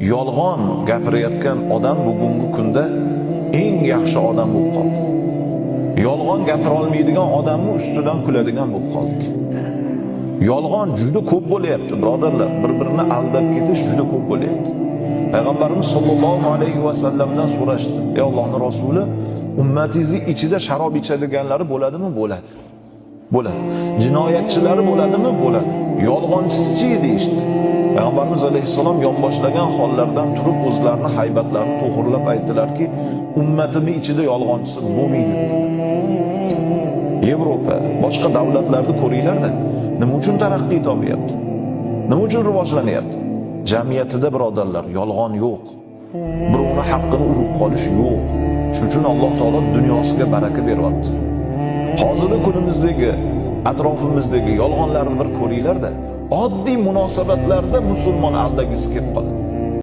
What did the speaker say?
Yolg'on gapirayotgan odam bugungi kunda eng yaxshi odam bo'lib qoldi. Yolg'on gapira olmaydigan odamni ustidan kuladigan bo'lib qoldik. Yolg'on juda ko'p bo'lyapti, birodarlar. Bir-birini aldab ketish juda ko'p bo'lyapti. Payg'ambarimiz sollallohu alayhi va sallamdan so'rashdi: "Ey Allohning rasuli, ummatingizning ichida sharob ichadiganlari bo'ladimi?" Bo'ladi. Bo'ladi. Jinoyatchilari bo'ladimi? Bo'ladi. Yolg'onchisi-chi deyishdi. Payg'ambarimiz alayhissalom yonboshlagan hollardan turib o'zlarini haybatlarini to'g'rilab aytdilarki, ummatimning ichida yolg'onchisi bo'lmaydi dedilar. Yevropa, boshqa davlatlarni ko'ringlar-da, nima uchun taraqqiy topyapti? Nima uchun rivojlanyapti? Jamiyatida birodarlar, yolg'on yo'q. Birovning haqqini urib qolish yo'q. Shuning uchun Alloh taolo dunyosiga baraka beryapti. Hozirgi kunimizdagi atrofimizdagi yolg'onlarni bir ko'ringlar-da, oddiy munosabatlarda musulmon aldagisi kelib qoladi.